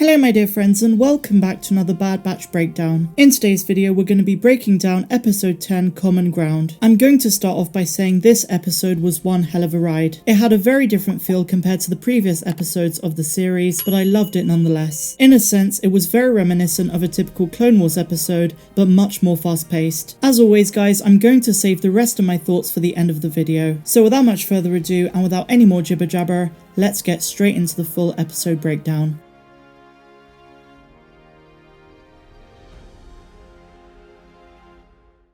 Hello my dear friends and welcome back to another Bad Batch breakdown. In today's video we're going to be breaking down episode 10 Common Ground. I'm going to start off by saying this episode was one hell of a ride. It had a very different feel compared to the previous episodes of the series, but I loved it nonetheless. In a sense, it was very reminiscent of a typical Clone Wars episode, but much more fast paced. As always guys, I'm going to save the rest of my thoughts for the end of the video. So without much further ado and without any more jibber jabber, let's get straight into the full episode breakdown.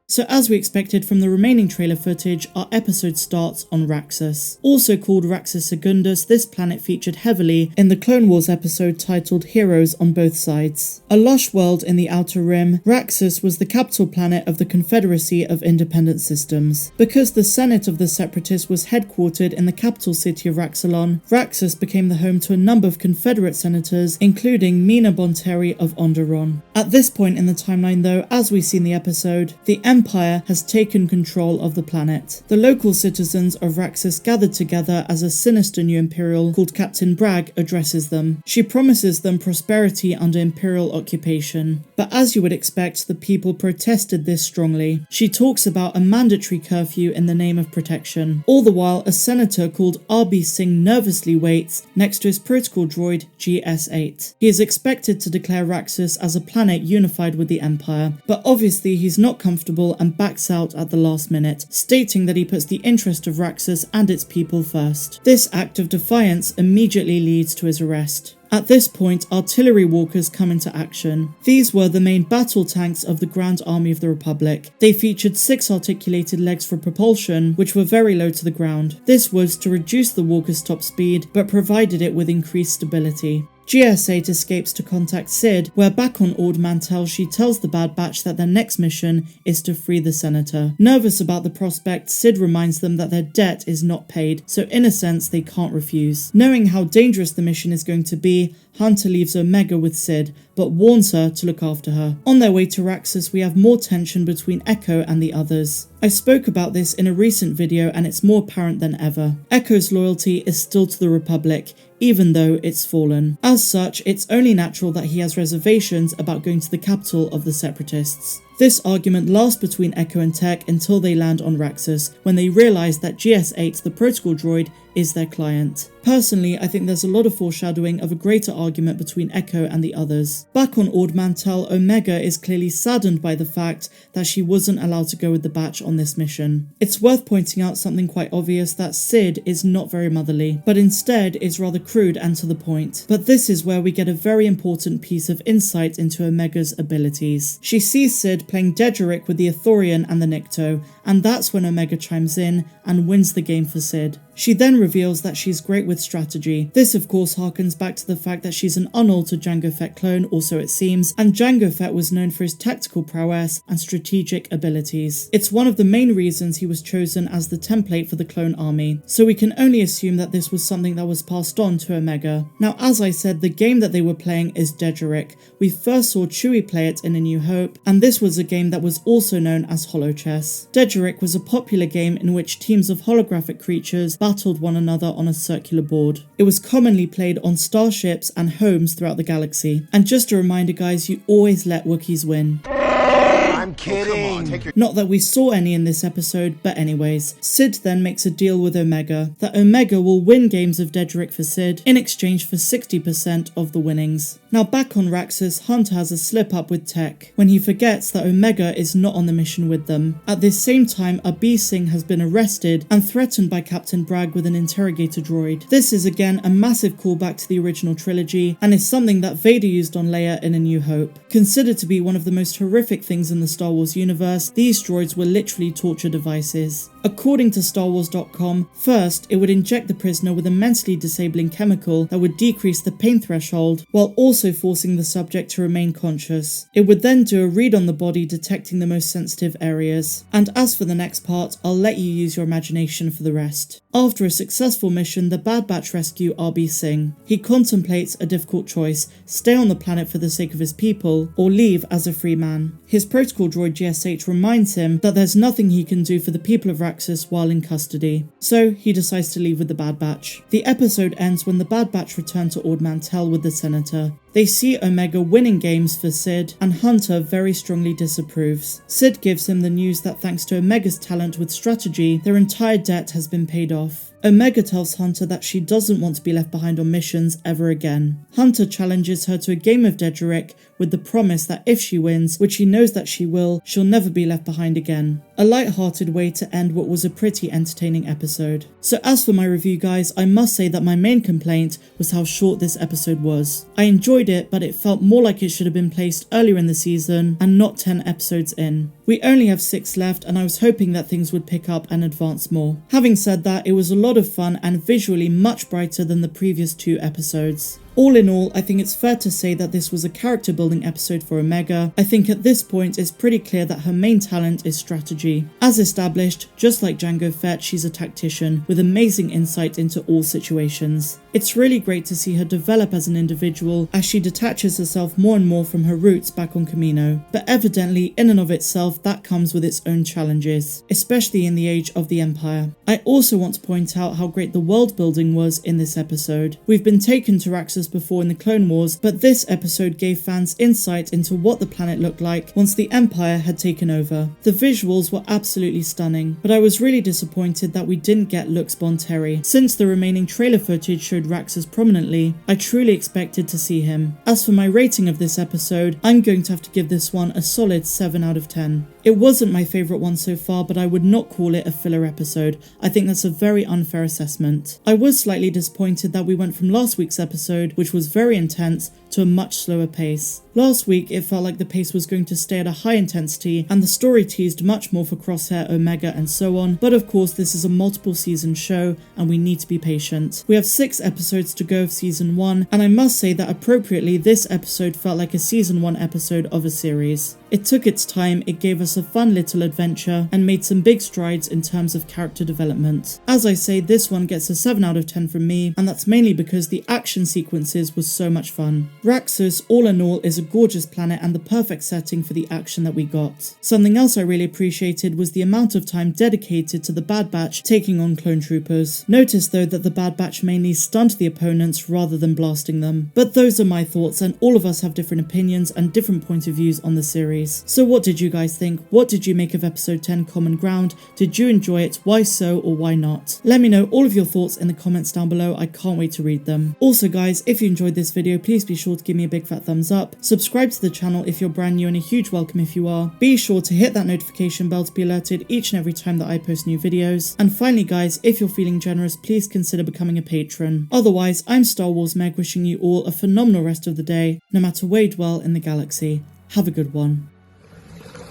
So as we expected from the remaining trailer footage, our episode starts on Raxus. Also called Raxus Secundus, this planet featured heavily in the Clone Wars episode titled Heroes on Both Sides. A lush world in the Outer Rim, Raxus was the capital planet of the Confederacy of Independent Systems. Because the Senate of the Separatists was headquartered in the capital city of Raxalon, Raxus became the home to a number of Confederate senators, including Lux Bonteri of Onderon. At this point in the timeline though, as we see in the episode, the Empire has taken control of the planet. The local citizens of Raxus gathered together as a sinister new Imperial called Captain Bragg addresses them. She promises them prosperity under Imperial occupation. But as you would expect, the people protested this strongly. She talks about a mandatory curfew in the name of protection. All the while, a senator called R.B. Singh nervously waits next to his protocol droid GS-8. He is expected to declare Raxus as a planet unified with the Empire, but obviously he's not comfortable and backs out at the last minute, stating that he puts the interest of Raxus and its people first. This act of defiance immediately leads to his arrest. At this point, artillery walkers come into action. These were the main battle tanks of the Grand Army of the Republic. They featured 6 articulated legs for propulsion, which were very low to the ground. This was to reduce the walkers' top speed, but provided it with increased stability. GS-8 escapes to contact Sid, where back on Ord Mantell she tells the Bad Batch that their next mission is to free the senator. Nervous about the prospect, Sid reminds them that their debt is not paid, so in a sense they can't refuse. Knowing how dangerous the mission is going to be, Hunter leaves Omega with Sid, but warns her to look after her. On their way to Raxus, we have more tension between Echo and the others. I spoke about this in a recent video and it's more apparent than ever. Echo's loyalty is still to the Republic, even though it's fallen. As such, it's only natural that he has reservations about going to the capital of the Separatists. This argument lasts between Echo and Tech until they land on Raxus, when they realise that GS-8, the protocol droid, is their client. Personally, I think there's a lot of foreshadowing of a greater argument between Echo and the others. Back on Ord Mantell, Omega is clearly saddened by the fact that she wasn't allowed to go with the Batch on this mission. It's worth pointing out something quite obvious, that Sid is not very motherly, but instead is rather crude and to the point. But this is where we get a very important piece of insight into Omega's abilities. She sees Sid playing Dedrick with the Ithorian and the Nikto, and that's when Omega chimes in and wins the game for Sid. She then reveals that she's great with strategy. This of course harkens back to the fact that she's an unaltered Jango Fett clone, also it seems, and Jango Fett was known for his tactical prowess and strategic abilities. It's one of the main reasons he was chosen as the template for the clone army, so we can only assume that this was something that was passed on to Omega. Now as I said, the game that they were playing is Dedrick. We first saw Chewie play it in A New Hope, and this was a game that was also known as holochess. Dedrick was a popular game in which teams of holographic creatures battled one another on a circular board. It was commonly played on starships and homes throughout the galaxy. And just a reminder guys, you always let Wookiees win. I'm kidding. Not that we saw any in this episode, but anyways. Sid then makes a deal with Omega, that Omega will win games of Dedrick for Sid in exchange for 60% of the winnings. Now back on Raxus, Hunter has a slip up with Tech, when he forgets that Omega is not on the mission with them. At this same time, R.B. Singh has been arrested and threatened by Captain Bragg with an interrogator droid. This is again a massive callback to the original trilogy, and is something that Vader used on Leia in A New Hope. Considered to be one of the most horrific things in the Star Wars universe, these droids were literally torture devices. According to StarWars.com, first, it would inject the prisoner with a mentally disabling chemical that would decrease the pain threshold, while also forcing the subject to remain conscious. It would then do a read on the body, detecting the most sensitive areas. And as for the next part, I'll let you use your imagination for the rest. After a successful mission, the Bad Batch rescue R.B. Singh. He contemplates a difficult choice: stay on the planet for the sake of his people, or leave as a free man. His protocol droid GS-8 reminds him that there's nothing he can do for the people of Raxus while in custody, so he decides to leave with the Bad Batch. The episode ends when the Bad Batch return to Ord Mantell with the Senator. They see Omega winning games for Sid, and Hunter very strongly disapproves. Sid gives him the news that thanks to Omega's talent with strategy, their entire debt has been paid off. Omega tells Hunter that she doesn't want to be left behind on missions ever again. Hunter challenges her to a game of Dedrick with the promise that if she wins, which he knows that she will, she'll never be left behind again. A light-hearted way to end what was a pretty entertaining episode. So as for my review guys, I must say that my main complaint was how short this episode was. I enjoyed it, but it felt more like it should have been placed earlier in the season and not 10 episodes in. We only have 6 left and I was hoping that things would pick up and advance more. Having said that, it was a lot of fun and visually much brighter than the previous 2 episodes. All in all, I think it's fair to say that this was a character building episode for Omega. I think at this point it's pretty clear that her main talent is strategy. As established, just like Jango Fett, she's a tactician with amazing insight into all situations. It's really great to see her develop as an individual as she detaches herself more and more from her roots back on Kamino. But evidently, in and of itself, that comes with its own challenges, especially in the age of the Empire. I also want to point out how great the world building was in this episode. We've been taken to Raxus before in the Clone Wars, but this episode gave fans insight into what the planet looked like once the Empire had taken over. The visuals were absolutely stunning, but I was really disappointed that we didn't get Lux Bonteri. Since the remaining trailer footage showed Raxus prominently, I truly expected to see him. As for my rating of this episode, I'm going to have to give this one a solid 7 out of 10. It wasn't my favourite one so far, but I would not call it a filler episode. I think that's a very unfair assessment. I was slightly disappointed that we went from last week's episode, which was very intense, to a much slower pace. Last week, it felt like the pace was going to stay at a high intensity, and the story teased much more for Crosshair, Omega, and so on, but of course this is a multiple season show, and we need to be patient. We have 6 episodes to go of season 1, and I must say that appropriately, this episode felt like a season 1 episode of a series. It took its time, it gave us a fun little adventure, and made some big strides in terms of character development. As I say, this one gets a 7 out of 10 from me, and that's mainly because the action sequences was so much fun. Raxus, all in all, is a gorgeous planet and the perfect setting for the action that we got. Something else I really appreciated was the amount of time dedicated to the Bad Batch taking on clone troopers. Notice though that the Bad Batch mainly stunned the opponents rather than blasting them. But those are my thoughts, and all of us have different opinions and different point of views on the series. So what did you guys think? What did you make of episode 10 Common Ground? Did you enjoy it? Why so or why not? Let me know all of your thoughts in the comments down below. I can't wait to read them. Also guys, if you enjoyed this video, please be sure to give me a big fat thumbs up. Subscribe to the channel if you're brand new, and a huge welcome if you are. Be sure to hit that notification bell to be alerted each and every time that I post new videos. And finally guys, if you're feeling generous, please consider becoming a patron. Otherwise, I'm Star Wars Meg, wishing you all a phenomenal rest of the day, no matter where you dwell in the galaxy. Have a good one.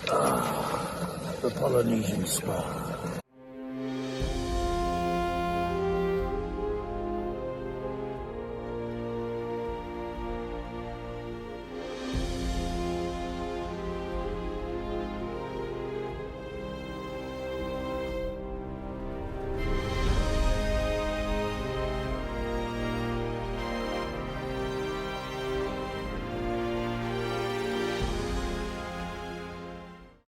The Polynesian spy.